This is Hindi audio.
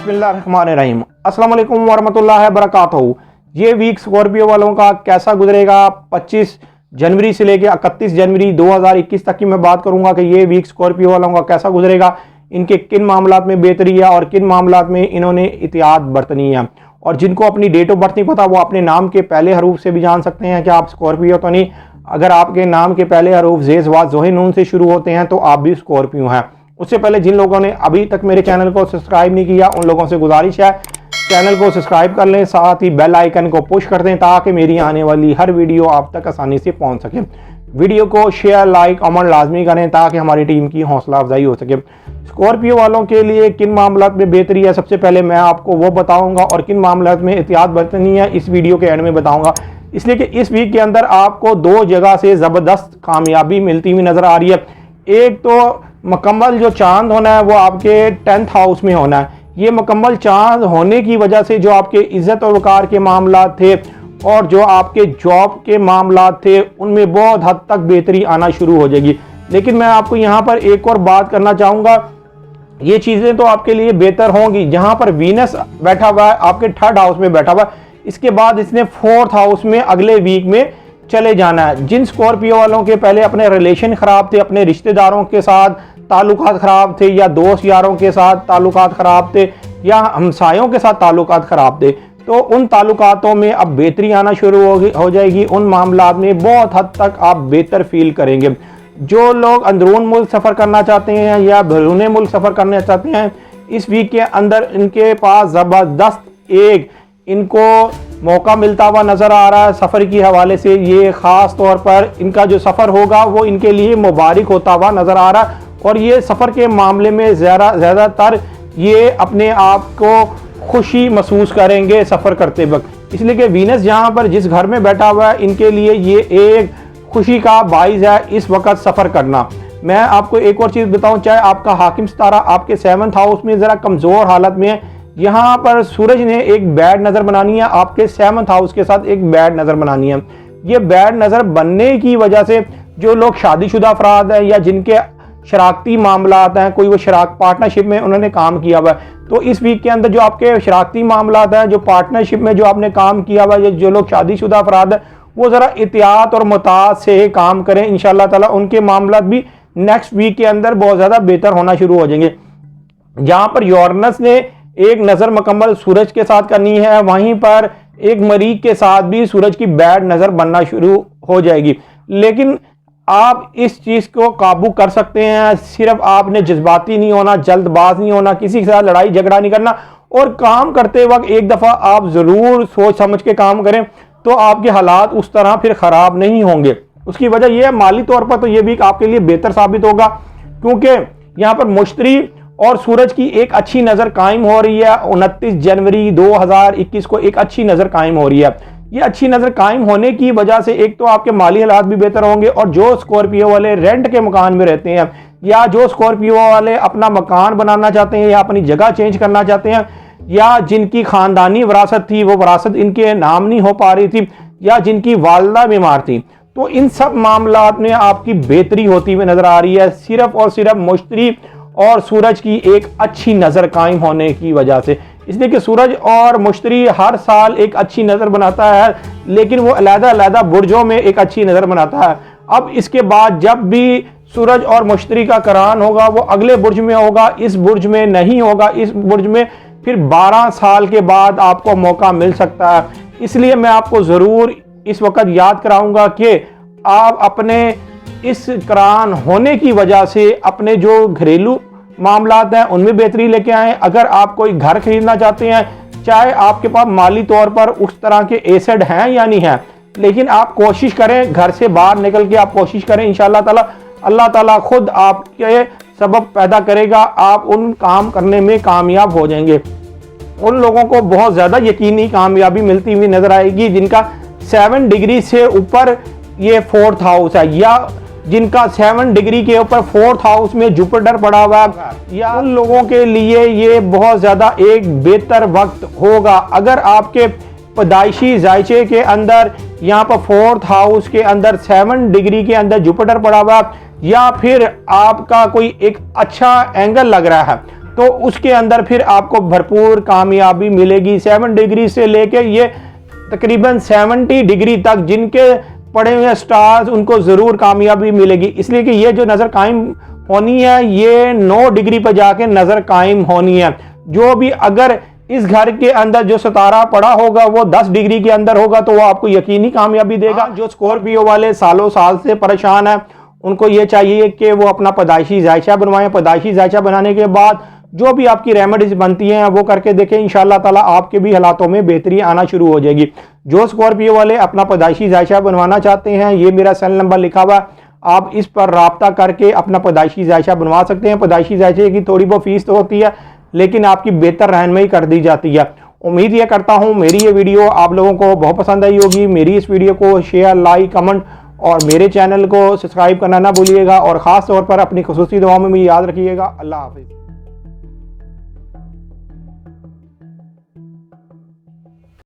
बिस्मिल्लाहिर्रहमानिर्रहीम। अस्सलाम वालेकुम वरहमतुल्लाहि वबरकातुहू। ये वीक स्कॉर्पियो वालों का कैसा गुजरेगा 25 जनवरी से लेकर 31 जनवरी 2021 तक की मैं बात करूंगा कि ये वीक स्कॉर्पियो वालों का कैसा गुजरेगा, इनके किन मामलात में बेहतरी है और किन मामलात में इन्होंने एहतियात बरतनी है। और जिनको अपनी डेट ऑफ बर्थ नहीं पता वो अपने नाम के पहले हरूफ से भी जान सकते हैं कि आप स्कॉर्पियो तो नहीं। अगर आपके नाम के पहले हरूफ ज़ेज़ वाज़ ज़ोहे नून से शुरू होते हैं तो आप भी स्कॉर्पियो हैं। उससे पहले जिन लोगों ने अभी तक मेरे चैनल को सब्सक्राइब नहीं किया उन लोगों से गुजारिश है चैनल को सब्सक्राइब कर लें, साथ ही बेल आइकन को पुश कर दें ताकि मेरी आने वाली हर वीडियो आप तक आसानी से पहुंच सके। वीडियो को शेयर लाइक कमेंट लाजमी करें ताकि हमारी टीम की हौसला अफजाई हो सके। स्कॉर्पियो वालों के लिए किन मामलात में बेहतरी है सबसे पहले मैं आपको वो बताऊंगा और किन मामलात में एहतियात बरतनी है इस वीडियो के एंड में बताऊंगा, इसलिए कि इस वीक के अंदर आपको दो जगह से ज़बरदस्त कामयाबी मिलती हुई नज़र आ रही है। एक तो मुकम्मल जो चांद होना है वो आपके 10th हाउस में होना है। ये मुकम्मल चांद होने की वजह से जो आपके इज़्ज़त और वक़ार के मामलात थे और जो आपके जॉब के मामलात थे उनमें बहुत हद तक बेहतरी आना शुरू हो जाएगी। लेकिन मैं आपको यहाँ पर एक और बात करना चाहूँगा, ये चीज़ें तो आपके लिए बेहतर होंगी। जहाँ पर वीनस बैठा हुआ है आपके 3rd हाउस में बैठा हुआ है, इसके बाद इसने 4th हाउस में अगले वीक में चले जाना है। जिन स्कॉर्पियो वालों के पहले अपने रिलेशन ख़राब थे, अपने रिश्तेदारों के साथ ताल्लुकात ख़राब थे या दोस्त यारों के साथ ताल्लुकात ख़राब थे या हमसायों के साथ ताल्लुकात ख़राब थे, तो उन ताल्लुकातों में अब बेहतरी आना शुरू हो जाएगी। उन मामलात में बहुत हद तक आप बेहतर फील करेंगे। जो लोग अंदरून मुल्क सफ़र करना चाहते हैं या बैरून मुल्क सफ़र करना चाहते हैं, इस वीक के अंदर इनके पास ज़बरदस्त एक इनको मौका मिलता हुआ नज़र आ रहा है। सफ़र की हवाले से ये ख़ास तौर पर इनका जो सफ़र होगा वो इनके लिए मुबारक होता हुआ नज़र आ रहा है और ये सफ़र के मामले में ज़्यादातर ये अपने आप को खुशी महसूस करेंगे सफ़र करते वक्त, इसलिए कि वीनस यहाँ पर जिस घर में बैठा हुआ है इनके लिए ये एक खुशी का बाइस है इस वक्त सफ़र करना। मैं आपको एक और चीज़ बताऊँ, चाहे आपका हाकिम सितारा आपके 7th हाउस में ज़रा कमज़ोर हालत में है, यहाँ पर सूरज ने एक बैड नज़र बनानी है, आपके 7th हाउस के साथ एक बैड नज़र बनानी है। ये बैड नज़र बनने की वजह से जो लोग शादीशुदा अफराद हैं या जिनके शराकती मामलात हैं, कोई वो शराक पार्टनरशिप में उन्होंने काम किया हुआ है, तो इस वीक के अंदर जो आपके शराकती मामलात हैं, जो पार्टनरशिप में जो आपने काम किया हुआ है, जो लोग शादीशुदा अफराद हैं वो ज़रा एहतियात और मुताद से काम करें। इंशाअल्लाह ताला उनके मामलात भी नेक्स्ट वीक के अंदर बहुत ज़्यादा बेहतर होना शुरू हो जाएंगे। जहाँ पर यूरेनस ने एक नज़र मुकम्मल सूरज के साथ करनी है, वहीं पर एक मरीख के साथ भी सूरज की बैड नज़र बनना शुरू हो जाएगी। लेकिन आप इस चीज़ को काबू कर सकते हैं, सिर्फ आपने जज्बाती नहीं होना, जल्दबाज नहीं होना, किसी के साथ लड़ाई झगड़ा नहीं करना और काम करते वक्त एक दफ़ा आप ज़रूर सोच समझ के काम करें तो आपके हालात उस तरह फिर ख़राब नहीं होंगे। उसकी वजह यह है माली तौर पर तो ये वीक आपके लिए बेहतर साबित होगा क्योंकि यहाँ पर मुश्तरी और सूरज की एक अच्छी नज़र कायम हो रही है। 29 जनवरी 2021 को एक अच्छी नज़र कायम हो रही है। ये अच्छी नज़र कायम होने की वजह से एक तो आपके माली हालात भी बेहतर होंगे और जो स्कॉर्पियो वाले रेंट के मकान में रहते हैं या जो स्कॉर्पियो वाले अपना मकान बनाना चाहते हैं या अपनी जगह चेंज करना चाहते हैं या जिनकी ख़ानदानी विरासत थी वो विरासत इनके नाम नहीं हो पा रही थी या जिनकी वालदा बीमार थी, तो इन सब मामलात में आपकी बेहतरी होती हुई नज़र आ रही है सिर्फ और सिर्फ मुश्तरी और सूरज की एक अच्छी नज़र कायम होने की वजह से। इसलिए कि सूरज और मुश्तरी हर साल एक अच्छी नज़र बनाता है लेकिन वो अलग-अलग बुर्जों में एक अच्छी नज़र बनाता है। अब इसके बाद जब भी सूरज और मुश्तरी का करान होगा वो अगले बुर्ज में होगा, इस बुर्ज में नहीं होगा। इस बुर्ज में फिर 12 साल के बाद आपको मौका मिल सकता है। इसलिए मैं आपको ज़रूर इस वक्त याद कराऊंगा कि आप अपने इस करान होने की वजह से अपने जो घरेलू मामलात हैं उनमें बेहतरी लेके आएँ। अगर आप कोई घर खरीदना चाहते हैं, चाहे आपके पास माली तौर पर उस तरह के एसेट हैं या नहीं हैं, लेकिन आप कोशिश करें घर से बाहर निकल के आप कोशिश करें, इंशाअल्लाह ताला अल्लाह ताला खुद आपके सबब पैदा करेगा, आप उन काम करने में कामयाब हो जाएंगे। उन लोगों को बहुत ज़्यादा यकीनी कामयाबी मिलती हुई नज़र आएगी जिनका 7 डिग्री से ऊपर ये 4th हाउस है या जिनका 7 डिग्री के ऊपर 4th हाउस में जुपिटर पड़ा हुआ है, या उन लोगों के लिए ये बहुत ज़्यादा एक बेहतर वक्त होगा। अगर आपके पैदाइशी जायचे के अंदर यहाँ पर 4th हाउस के अंदर 7 डिग्री के अंदर जुपिटर पड़ा हुआ या फिर आपका कोई एक अच्छा एंगल लग रहा है तो उसके अंदर फिर आपको भरपूर कामयाबी मिलेगी। 7 डिग्री से लेके ये तकरीबन 70 डिग्री तक जिनके पड़े हुए स्टार्स उनको ज़रूर कामयाबी मिलेगी, इसलिए कि ये जो नज़र कायम होनी है ये 9 डिग्री पर जाके नज़र कायम होनी है। जो भी अगर इस घर के अंदर जो सितारा पड़ा होगा वो 10 डिग्री के अंदर होगा तो वो आपको यकीनी कामयाबी देगा। जो स्कॉर्पियो वाले सालों साल से परेशान है उनको ये चाहिए कि वो अपना पैदाइशी जायशा बनवाएं। पैदाइशी जायशा बनाने के बाद जो भी आपकी रेमेडीज बनती हैं वो करके देखें, इंशाल्लाह ताला आपके भी हालातों में बेहतरी आना शुरू हो जाएगी। जो स्कॉर्पियो वाले अपना पैदाइशी जायशा बनवाना चाहते हैं, ये मेरा सेल नंबर लिखा हुआ, आप इस पर राब्ता करके अपना पैदाइशी जायशा बनवा सकते हैं। पैदाइशी जायशे की थोड़ी बहुत फीस तो होती है लेकिन आपकी बेहतर रहनुमाई कर दी जाती है। उम्मीद ये करता हूँ मेरी ये वीडियो आप लोगों को बहुत पसंद आई होगी। मेरी इस वीडियो को शेयर, लाइक, कमेंट और मेरे चैनल को सब्सक्राइब करना ना भूलिएगा और ख़ास तौर पर अपनी खुसूसी दुआओं में भी याद रखिएगा। अल्लाह हाफिज़।